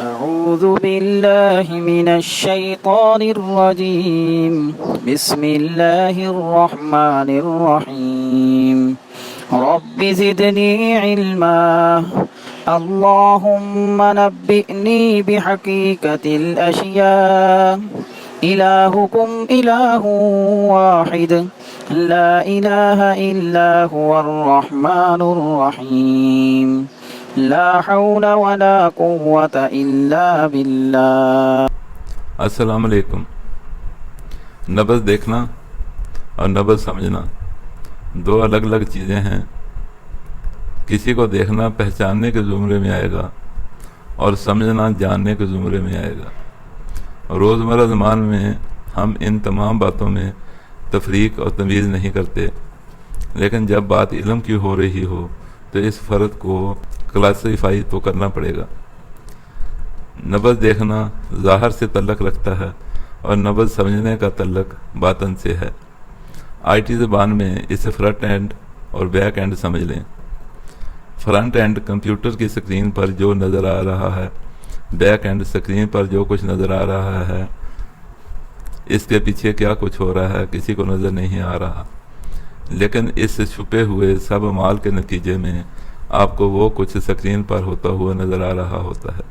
أعوذ بالله من الشيطان الرجيم بسم الله الرحمن الرحيم رب زدني علما اللهم نبئني بحقيقة الأشياء إلهكم إله واحد لا إله إلا هو الرحمن الرحيم لا حول ولا قوة إلا بالله۔ السلام علیکم۔ نبض دیکھنا اور نبض سمجھنا دو الگ الگ چیزیں ہیں۔ کسی کو دیکھنا پہچاننے کے زمرے میں آئے گا اور سمجھنا جاننے کے زمرے میں آئے گا۔ روزمرہ زمان میں ہم ان تمام باتوں میں تفریق اور تمیز نہیں کرتے، لیکن جب بات علم کی ہو رہی ہو تو اس فرق کو کلاسیفائی تو کرنا پڑے گا۔ نبض دیکھنا ظاہر سے تعلق رکھتا ہے اور نبض سمجھنے کا تعلق باطن سے ہے۔ آئی ٹی زبان میں اسے فرنٹ اینڈ اور بیک اینڈ سمجھ لیں۔ فرنٹ اینڈ کمپیوٹر کی سکرین پر جو نظر آ رہا ہے، بیک اینڈ سکرین پر جو کچھ نظر آ رہا ہے، اس کے پیچھے کیا کچھ ہو رہا ہے کسی کو نظر نہیں آ رہا، لیکن اس چھپے ہوئے سب اعمال کے نتیجے میں آپ کو وہ کچھ سکرین پر ہوتا ہوا نظر آ رہا ہوتا ہے۔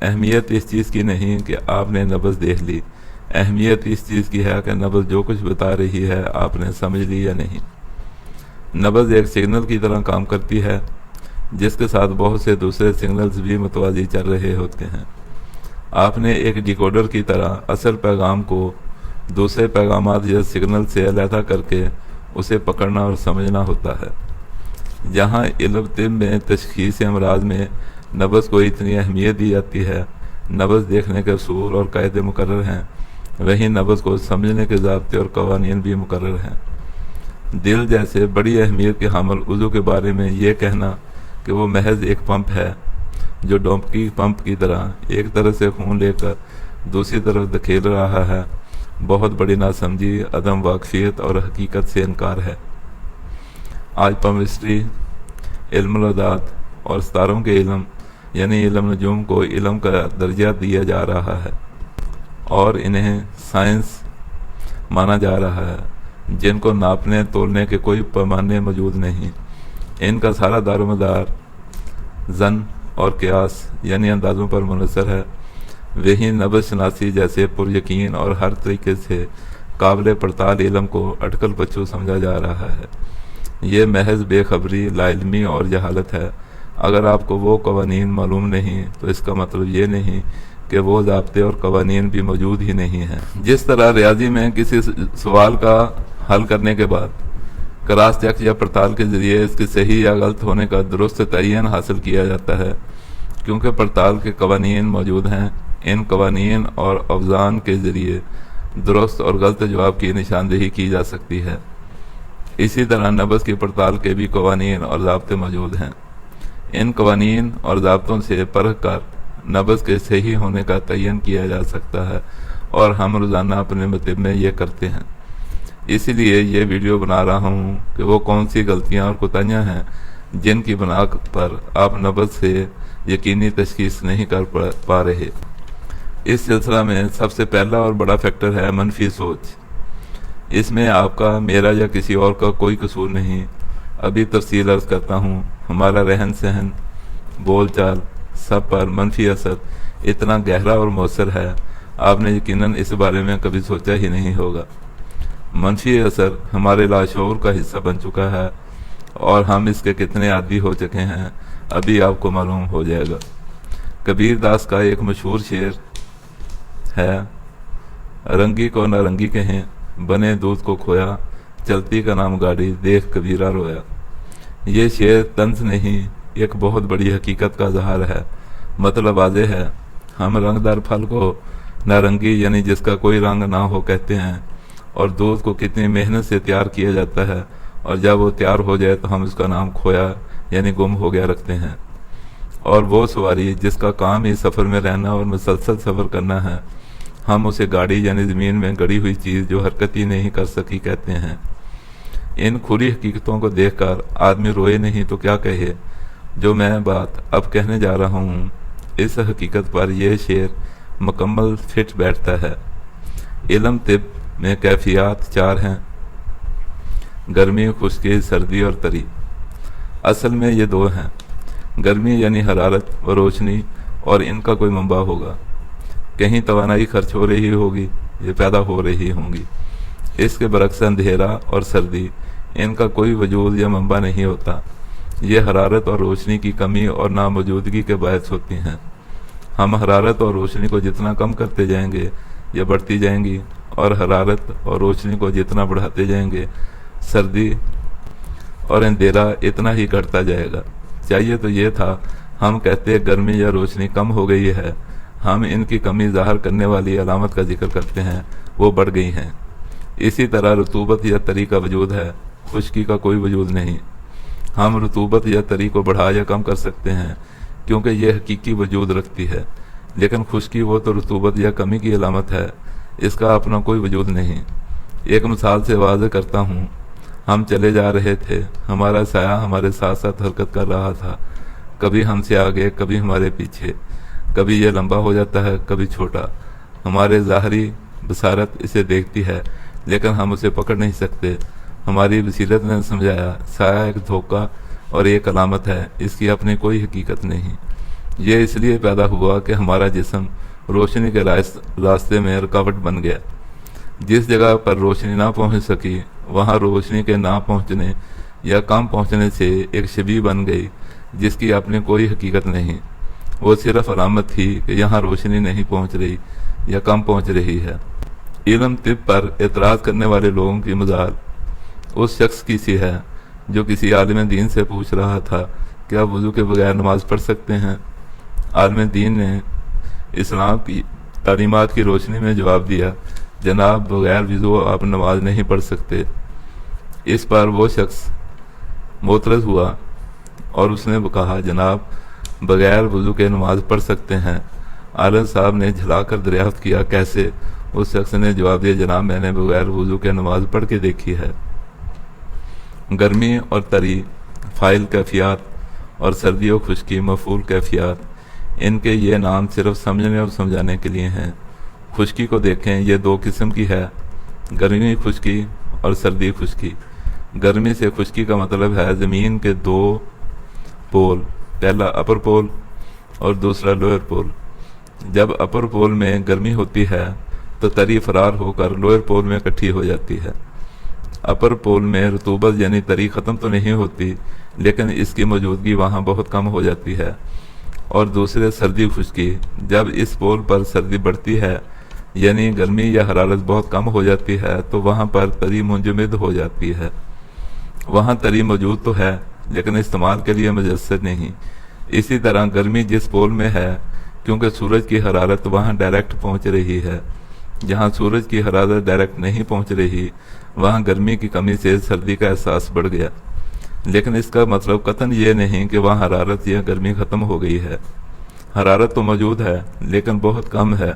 اہمیت اس چیز کی نہیں کہ آپ نے نبض دیکھ لی، اہمیت اس چیز کی ہے کہ نبض جو کچھ بتا رہی ہے آپ نے سمجھ لی یا نہیں۔ نبض ایک سگنل کی طرح کام کرتی ہے جس کے ساتھ بہت سے دوسرے سگنلز بھی متوازی چل رہے ہوتے ہیں۔ آپ نے ایک ڈیکوڈر کی طرح اصل پیغام کو دوسرے پیغامات یا سگنل سے علیحدہ کر کے اسے پکڑنا اور سمجھنا ہوتا ہے۔ جہاں علم طب میں تشخیص امراض میں نبض کو اتنی اہمیت دی جاتی ہے، نبض دیکھنے کے اصول اور قاعدے مقرر ہیں، وہیں نبض کو سمجھنے کے ضابطے اور قوانین بھی مقرر ہیں۔ دل جیسے بڑی اہمیت کے حامل عضو کے بارے میں یہ کہنا کہ وہ محض ایک پمپ ہے جو ڈومکی پمپ کی طرح ایک طرف سے خون لے کر دوسری طرف دھکیل رہا ہے، بہت بڑی ناسمجھی، عدم واقفیت اور حقیقت سے انکار ہے۔ آج پمسٹری، علم الاعداد اور ستاروں کے علم یعنی علم نجوم کو علم کا درجہ دیا جا رہا ہے اور انہیں سائنس مانا جا رہا ہے، جن کو ناپنے تولنے کے کوئی پیمانے موجود نہیں۔ ان کا سارا دار و مدار ظن اور قیاس یعنی اندازوں پر منحصر ہے۔ وہی نبض شناسی جیسے پر یقین اور ہر طریقے سے قابل پڑتال علم کو اٹکل پچو سمجھا جا رہا ہے۔ یہ محض بے خبری، لا علمی اور جہالت ہے۔ اگر آپ کو وہ قوانین معلوم نہیں تو اس کا مطلب یہ نہیں کہ وہ ضابطے اور قوانین بھی موجود ہی نہیں ہیں۔ جس طرح ریاضی میں کسی سوال کا حل کرنے کے بعد کراس چیک یا پڑتال کے ذریعے اس کے صحیح یا غلط ہونے کا درست تعین حاصل کیا جاتا ہے، کیونکہ پڑتال کے قوانین موجود ہیں۔ ان قوانین اور اوزان کے ذریعے درست اور غلط جواب کی نشاندہی کی جا سکتی ہے۔ اسی طرح نبض کی پڑتال کے بھی قوانین اور ضابطے موجود ہیں۔ ان قوانین اور ضابطوں سے پرکھ کر نبض کے صحیح ہونے کا تعین کیا جا سکتا ہے، اور ہم روزانہ اپنے مطلب میں یہ کرتے ہیں۔ اسی لیے یہ ویڈیو بنا رہا ہوں کہ وہ کون سی غلطیاں اور کوتاہیاں ہیں جن کی بنا پر آپ نبض سے یقینی تشخیص نہیں کر پا رہے۔ اس سلسلہ میں سب سے پہلا اور بڑا فیکٹر ہے منفی سوچ۔ اس میں آپ کا، میرا یا کسی اور کا کوئی قصور نہیں۔ ابھی تفصیل عرض کرتا ہوں۔ ہمارا رہن سہن، بول چال سب پر منفی اثر اتنا گہرا اور مؤثر ہے، آپ نے یقیناً اس بارے میں کبھی سوچا ہی نہیں ہوگا۔ منفی اثر ہمارے لاشعور کا حصہ بن چکا ہے اور ہم اس کے کتنے عادی ہو چکے ہیں ابھی آپ کو معلوم ہو جائے گا۔ کبیر داس کا ایک مشہور شعر ہے، رنگی کو نارنگی کہیں، بنے دودھ کو کھویا، چلتی کا نام گاڑی، دیکھ کبیرہ رویا۔ یہ شعر طنز نہیں، ایک بہت بڑی حقیقت کا اظہار ہے۔ مطلب واضح ہے، ہم رنگدار پھل کو نارنگی یعنی جس کا کوئی رنگ نہ ہو کہتے ہیں، اور دودھ کو کتنی محنت سے تیار کیا جاتا ہے، اور جب وہ تیار ہو جائے تو ہم اس کا نام کھویا یعنی گم ہو گیا رکھتے ہیں۔ اور وہ سواری جس کا کام ہی سفر میں رہنا اور مسلسل سفر کرنا ہے، ہم اسے گاڑی یعنی زمین میں گڑی ہوئی چیز جو حرکت ہی نہیں کر سکی کہتے ہیں۔ ان کھلی حقیقتوں کو دیکھ کر آدمی روئے نہیں تو کیا کہے۔ جو میں بات اب کہنے جا رہا ہوں اس حقیقت پر یہ شعر مکمل فٹ بیٹھتا ہے۔ علم طب میں کیفیات 4 ہیں: گرمی، خشکی، سردی اور تری۔ اصل میں یہ 2 ہیں۔ گرمی یعنی حرارت و روشنی، اور ان کا کوئی منبع ہوگا، کہیں توانائی خرچ ہو رہی ہوگی، یہ پیدا ہو رہی ہوں گی۔ اس کے برعکس اندھیرا اور سردی، ان کا کوئی وجود یا منبع نہیں ہوتا، یہ حرارت اور روشنی کی کمی اور ناموجودگی کے باعث ہوتی ہیں۔ ہم حرارت اور روشنی کو جتنا کم کرتے جائیں گے یہ بڑھتی جائیں گی، اور حرارت اور روشنی کو جتنا بڑھاتے جائیں گے سردی اور اندھیرا اتنا ہی گھٹتا جائے گا۔ چاہیے تو یہ تھا ہم کہتے گرمی یا روشنی کم ہو گئی ہے، ہم ان کی کمی ظاہر کرنے والی علامت کا ذکر کرتے ہیں، وہ بڑھ گئی ہیں۔ اسی طرح رطوبت یا تری کا وجود ہے، خشکی کا کوئی وجود نہیں۔ ہم رطوبت یا تری کو بڑھا یا کم کر سکتے ہیں کیونکہ یہ حقیقی وجود رکھتی ہے، لیکن خشکی وہ تو رطوبت یا کمی کی علامت ہے، اس کا اپنا کوئی وجود نہیں۔ ایک مثال سے واضح کرتا ہوں، ہم چلے جا رہے تھے، ہمارا سایہ ہمارے ساتھ ساتھ حرکت کر رہا تھا، کبھی ہم سے آگے، کبھی ہمارے پیچھے، کبھی یہ لمبا ہو جاتا ہے، کبھی چھوٹا۔ ہمارے ظاہری بصارت اسے دیکھتی ہے لیکن ہم اسے پکڑ نہیں سکتے۔ ہماری بصیرت نے سمجھایا سایہ ایک دھوکہ اور ایک علامت ہے، اس کی اپنی کوئی حقیقت نہیں۔ یہ اس لیے پیدا ہوا کہ ہمارا جسم روشنی کے راستے میں رکاوٹ بن گیا۔ جس جگہ پر روشنی نہ پہنچ سکی وہاں روشنی کے نہ پہنچنے یا کم پہنچنے سے ایک شبیہ بن گئی جس کی اپنی کوئی حقیقت نہیں، وہ صرف علامت تھی کہ یہاں روشنی نہیں پہنچ رہی یا کم پہنچ رہی ہے۔ علم طب پر اعتراض کرنے والے لوگوں کی مثال اس شخص کی سی ہے جو کسی عالم دین سے پوچھ رہا تھا کہ آپ وضو کے بغیر نماز پڑھ سکتے ہیں؟ عالم دین نے اسلام کی تعلیمات کی روشنی میں جواب دیا، جناب بغیر وضو آپ نماز نہیں پڑھ سکتے۔ اس پر وہ شخص معترض ہوا اور اس نے کہا، جناب بغیر وضو کے نماز پڑھ سکتے ہیں۔ عالم صاحب نے جھلا کر دریافت کیا، کیسے؟ اس شخص نے جواب دیا، جناب میں نے بغیر وضو کے نماز پڑھ کے دیکھی ہے۔ گرمی اور تری فاعل کیفیات اور سردی و خشکی مفعول کیفیات، ان کے یہ نام صرف سمجھنے اور سمجھانے کے لیے ہیں۔ خشکی کو دیکھیں، یہ 2 قسم کی ہے، گرمی خشکی اور سردی خشکی۔ گرمی سے خشکی کا مطلب ہے زمین کے 2 پول، پہلا اپر پول اور دوسرا لوئر پول۔ جب اپر پول میں گرمی ہوتی ہے تو تری فرار ہو کر لوئر پول میں اکٹھی ہو جاتی ہے۔ اپر پول میں رطوبت یعنی تری ختم تو نہیں ہوتی لیکن اس کی موجودگی وہاں بہت کم ہو جاتی ہے۔ اور دوسرے سردی خشکی، جب اس پول پر سردی بڑھتی ہے یعنی گرمی یا حرارت بہت کم ہو جاتی ہے تو وہاں پر تری منجمد ہو جاتی ہے۔ وہاں تری موجود تو ہے لیکن استعمال کے لیے میسر نہیں۔ اسی طرح گرمی جس پول میں ہے کیونکہ سورج کی حرارت وہاں ڈائریکٹ پہنچ رہی ہے، جہاں سورج کی حرارت ڈائریکٹ نہیں پہنچ رہی وہاں گرمی کی کمی سے سردی کا احساس بڑھ گیا، لیکن اس کا مطلب قطعاً یہ نہیں کہ وہاں حرارت یا گرمی ختم ہو گئی ہے۔ حرارت تو موجود ہے لیکن بہت کم ہے۔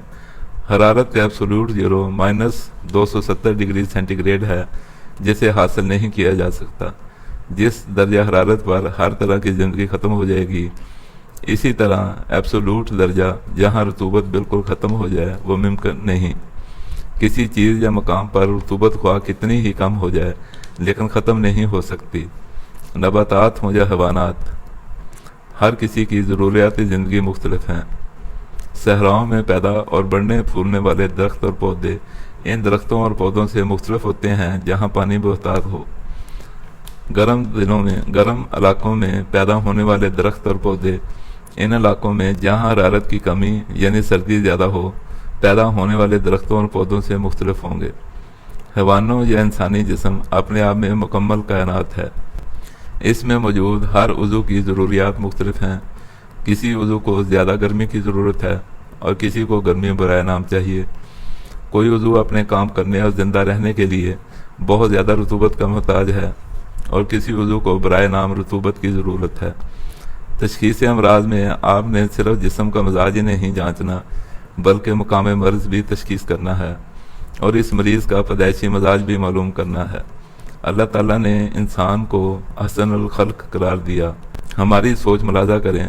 حرارت کا absolute zero -270 degree centigrade ہے جسے حاصل نہیں کیا جا سکتا۔ جس درجہ حرارت پر ہر طرح کی زندگی ختم ہو جائے گی، اسی طرح ایبسولوٹ درجہ جہاں رطوبت بالکل ختم ہو جائے وہ ممکن نہیں۔ کسی چیز یا مقام پر رطوبت خواہ کتنی ہی کم ہو جائے لیکن ختم نہیں ہو سکتی۔ نباتات ہوں یا حیوانات، ہر کسی کی ضروریات زندگی مختلف ہیں۔ صحراؤں میں پیدا اور بڑھنے پھولنے والے درخت اور پودے ان درختوں اور پودوں سے مختلف ہوتے ہیں جہاں پانی بہتات ہو۔ گرم علاقوں میں پیدا ہونے والے درخت اور پودے ان علاقوں میں جہاں حرارت کی کمی یعنی سردی زیادہ ہو پیدا ہونے والے درختوں اور پودوں سے مختلف ہوں گے۔ حیوانوں یا انسانی جسم اپنے آپ میں مکمل کائنات ہے۔ اس میں موجود ہر عضو کی ضروریات مختلف ہیں۔ کسی عضو کو زیادہ گرمی کی ضرورت ہے اور کسی کو گرمی برائے نام چاہیے۔ کوئی عضو اپنے کام کرنے اور زندہ رہنے کے لیے بہت زیادہ رطوبت کا محتاج ہے اور کسی عضو کو برائے نام رطوبت کی ضرورت ہے۔ تشخیص امراض میں آپ نے صرف جسم کا مزاج ہی نہیں جانچنا بلکہ مقام مرض بھی تشخیص کرنا ہے اور اس مریض کا پیدائشی مزاج بھی معلوم کرنا ہے۔ اللہ تعالیٰ نے انسان کو احسن الخلق قرار دیا۔ ہماری سوچ ملاحظہ کریں،